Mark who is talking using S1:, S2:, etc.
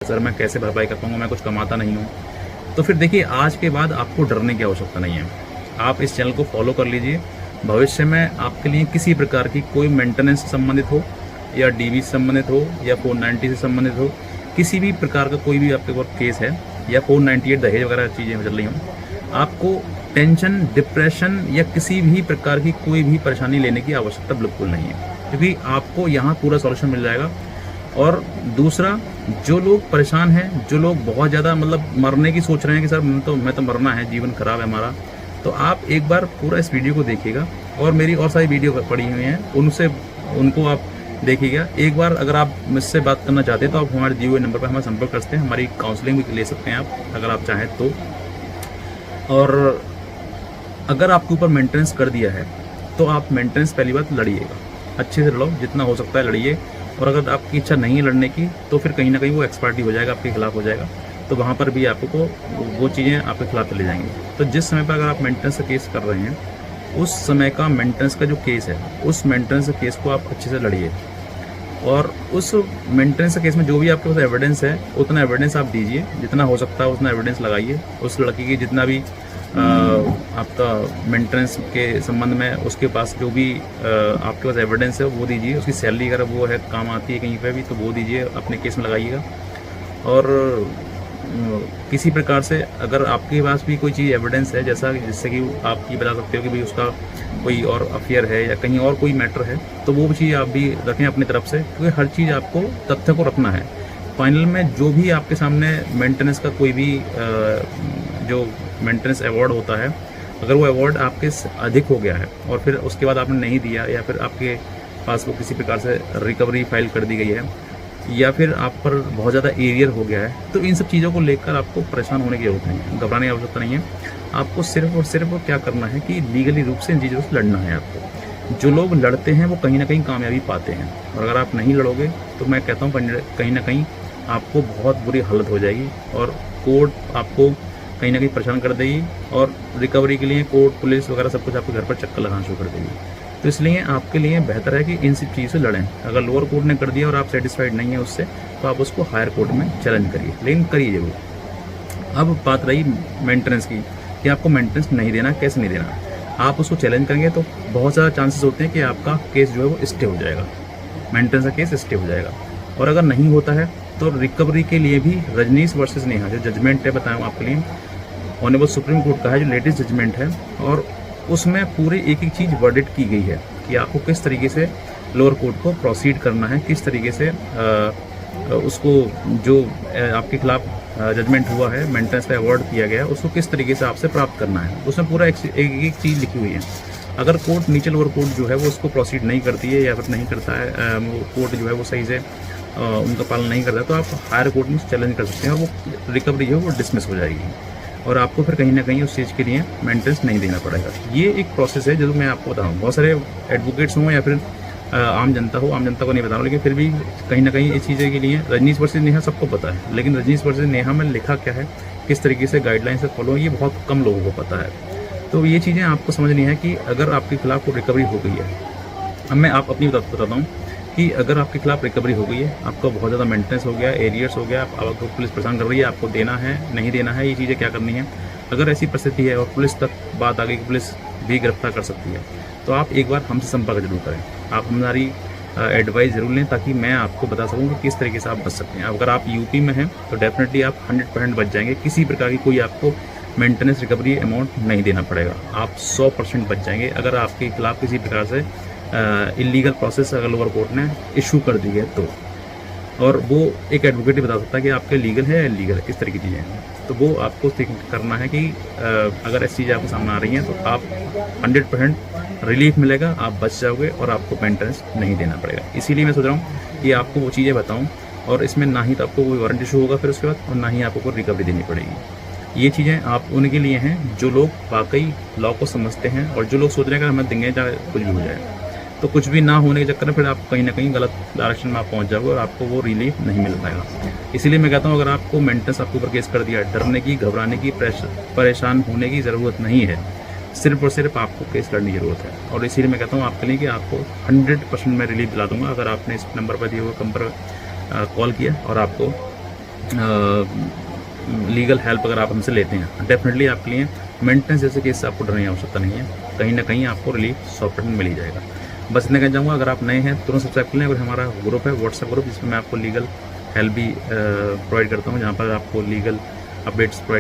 S1: Sir मैं कैसे भरपाई कर पाऊंगा, मैं कुछ कमाता नहीं हूँ। तो फिर देखिए, आज के बाद आपको डरने की आवश्यकता नहीं है। आप इस चैनल को फॉलो कर लीजिए। भविष्य में आपके लिए किसी प्रकार की कोई मेंटेनेंस से संबंधित हो या डीबी से संबंधित हो या 490 से संबंधित हो, किसी भी प्रकार का कोई भी आपके पास केस है या 498 दहेज वगैरह चीज़ें चल रही हों, आपको टेंशन, डिप्रेशन या किसी भी प्रकार की कोई भी परेशानी लेने की आवश्यकता बिल्कुल नहीं है, क्योंकि आपको यहाँ पूरा सॉल्यूशन मिल जाएगा। और दूसरा, जो लोग परेशान हैं, जो लोग बहुत ज़्यादा मतलब मरने की सोच रहे हैं कि सर मैं तो मरना है, जीवन खराब है हमारा, तो आप एक बार पूरा इस वीडियो को देखिएगा। और मेरी और सारी वीडियो पड़ी हुई हैं, उनको आप देखिएगा एक बार। अगर आप मुझसे बात करना चाहते हैं तो आप हमारे दिए हुए नंबर पर हमारा संपर्क कर सकते हैं, हमारी काउंसलिंग भी ले सकते हैं आप अगर आप चाहें तो। और अगर आपके ऊपर मेंटेनेंस कर दिया है तो आप मेंटेनेंस पहली बात लड़िएगा, अच्छे से लड़ो, जितना हो सकता है लड़िए। और अगर आपकी इच्छा नहीं है लड़ने की तो फिर कहीं ना कहीं वो एक्सपर्टी हो जाएगा, आपके खिलाफ हो जाएगा, तो वहाँ पर भी आपको वो चीज़ें आपके खिलाफ चले जाएंगी। तो जिस समय पर अगर आप मेंटेनेंस का केस कर रहे हैं, उस समय का मेंटेनेंस का जो केस है, उस मेंटेनेंस केस को आप अच्छे से लड़िए। और उस मेंटेनेंस केस में जो भी आपके पास एविडेंस है, उतना एविडेंस आप दीजिए, जितना हो सकता है उतना एविडेंस लगाइए। उस लड़की की जितना भी आपका मेंटेनेंस के संबंध में उसके पास जो भी आपके पास एविडेंस है वो दीजिए। उसकी सैलरी अगर वो है, काम आती है कहीं पे भी, तो वो दीजिए, अपने केस में लगाइएगा। और किसी प्रकार से अगर आपके पास भी कोई चीज़ एविडेंस है, जैसा जिससे कि आप ये बता सकते हो कि भाई उसका कोई और अफेयर है या कहीं और कोई मैटर है, तो वो चीज़ आप भी रखें अपनी तरफ से, क्योंकि हर चीज़ आपको तथ्य को रखना है। फाइनल में जो भी आपके सामने मेंटेनेंस का कोई भी जो मेंटेनेंस अवार्ड होता है, अगर वो अवार्ड आपके अधिक हो गया है और फिर उसके बाद आपने नहीं दिया, या फिर आपके पास वो किसी प्रकार से रिकवरी फाइल कर दी गई है, या फिर आप पर बहुत ज़्यादा एरियर हो गया है, तो इन सब चीज़ों को लेकर आपको परेशान होने की जरूरत नहीं है, घबराने की आवश्यकता नहीं है। आपको सिर्फ और सिर्फ क्या करना है कि लीगली रूप से इन चीज़ों से लड़ना है आपको। जो लोग लड़ते हैं वो कहीं ना कहीं कामयाबी पाते हैं, और अगर आप नहीं लड़ोगे तो मैं कहता हूँ कहीं ना कहीं आपको बहुत बुरी हालत हो जाएगी, और कोर्ट आपको कहीं ना कहीं परेशान कर देगी, और रिकवरी के लिए कोर्ट, पुलिस वगैरह सब कुछ आपके घर पर चक्कर लगाना शुरू कर देगी। तो इसलिए आपके लिए बेहतर है कि इन सब चीज़ों से लड़ें। अगर लोअर कोर्ट ने कर दिया और आप सेटिस्फाइड नहीं है उससे, तो आप उसको हायर कोर्ट में चैलेंज करिए, लेकिन करिए जरूर। अब बात रही मेंटेनेंस की, कि आपको मेंटेनेंस नहीं देना, कैसे नहीं देना। आप उसको चैलेंज करेंगे तो बहुत ज़्यादा चांसेस होते हैं कि आपका केस जो है वो स्टे हो जाएगा, मेंटेनेंस का केस स्टे हो जाएगा। और अगर नहीं होता है तो रिकवरी के लिए भी रजनीश वर्सेस नेहा जो जजमेंट है, बताया आपके लिए, ऑनरेबल सुप्रीम कोर्ट का है, जो लेटेस्ट जजमेंट है, और उसमें पूरे एक एक चीज़ वर्डिक्ट की गई है कि आपको किस तरीके से लोअर कोर्ट को प्रोसीड करना है, किस तरीके से उसको जो आपके खिलाफ जजमेंट हुआ है, मेंटेनेंस का अवार्ड किया गया है, उसको किस तरीके से आपसे प्राप्त करना है। उसमें पूरा एक एक चीज़ लिखी हुई है। अगर कोर्ट, नीचे लोअर कोर्ट जो है वो उसको प्रोसीड नहीं करती है या फिर नहीं करता है, वो कोर्ट जो है वो सही से उनका पालन नहीं करता है, तो आप हायर कोर्ट में चैलेंज कर सकते हैं, और वो रिकवरी जो है वो डिसमिस हो जाएगी, और आपको फिर कहीं ना कहीं उस चीज़ के लिए मेंटेनेंस नहीं देना पड़ेगा। ये एक प्रोसेस है जो मैं आपको बताऊँ। बहुत सारे एडवोकेट्स हों या फिर आम जनता हो, आम जनता को नहीं बता रहा हूँ, लेकिन फिर भी कहीं ना कहीं इस चीज़ें के लिए रजनीश वर्सेस नेहा सबको पता है, लेकिन रजनीश वर्सेस नेहा में लिखा क्या है, किस तरीके से गाइडलाइन से फॉलो, ये बहुत कम लोगों को पता है। तो ये चीज़ें आपको समझनी है कि अगर आपके खिलाफ कोई रिकवरी हो गई है, अब मैं आप अपनी बताता हूँ कि अगर आपके खिलाफ रिकवरी हो गई है, आपका बहुत ज़्यादा मेंटेनेंस हो गया, एरियर्स हो गया, आपको पुलिस परेशान कर रही है, आपको देना है नहीं देना है, ये चीज़ें क्या करनी है। अगर ऐसी परिस्थिति है और पुलिस तक बात आ गई, पुलिस भी गिरफ्तार कर सकती है, तो आप एक बार हमसे संपर्क जरूर करें, आप हमारी एडवाइस जरूर लें, ताकि मैं आपको बता सकूं कि किस तरीके से आप बच सकते हैं। अगर आप यूपी में हैं तो डेफिनेटली आप 100% बच जाएंगे, किसी प्रकार की कोई आपको मेंटेनेंस रिकवरी अमाउंट नहीं देना पड़ेगा, आप 100% बच जाएंगे। अगर आपके खिलाफ किसी प्रकार से इलीगल प्रोसेस अगर लोअर कोर्ट ने इशू कर दी है तो, और वो एक एडवोकेट ही बता सकता है कि आपके लीगल है या इलीगल है, इस तरह की चीज़ें हैं। तो वो आपको थिंक करना है कि अगर ऐसी चीज़ें आपको सामने आ रही हैं तो आप 100% रिलीफ मिलेगा, आप बच जाओगे और आपको मेंटेनेंस नहीं देना पड़ेगा। इसीलिए मैं सोच रहा हूँ कि आपको वो चीज़ें बताऊँ, और इसमें ना ही तो आपको कोई वारंट इशू होगा फिर उसके बाद, और ना ही आपको कोई रिकवरी देनी पड़ेगी। ये चीज़ें आप उनके लिए हैं जो लोग वाकई लॉ को समझते हैं, और जो लोग सोच रहे हैं कि हमें देंगे चाहे कुछ भी हो जाए, तो कुछ भी ना होने के चक्कर में फिर आप कहीं ना कहीं गलत डायरेक्शन में आप पहुंच जाओगे और आपको वो रिलीफ नहीं मिल पाएगा। इसीलिए मैं कहता हूँ, अगर आपको मेंटेनेंस आपके ऊपर केस कर दिया, डरने की, घबराने की, परेशान होने की ज़रूरत नहीं है, सिर्फ और सिर्फ आपको केस लड़ने की ज़रूरत है। और इसीलिए मैं कहता हूँ आपके लिए कि आपको 100% मैं रिलीफ दिला दूँगा अगर आपने इस नंबर पर दिए हुए कॉल किया और आपको लीगल हेल्प अगर आप हमसे लेते हैं, डेफिनेटली आपके लिए मेंटेनेंस जैसे केस से आपको डरने की आवश्यकता नहीं है, कहीं ना कहीं आपको रिलीफ सॉफ्टवेयर में मिल ही जाएगा। बस इतना कहना चाहूँगा, अगर आप नए हैं तुरंत सब्सक्राइब कर लें। और हमारा ग्रुप है, व्हाट्सएप ग्रुप, जिसमें मैं आपको लीगल हेल्प भी प्रोवाइड करता हूँ, जहाँ पर आपको लीगल अपडेट्स प्रोवाइड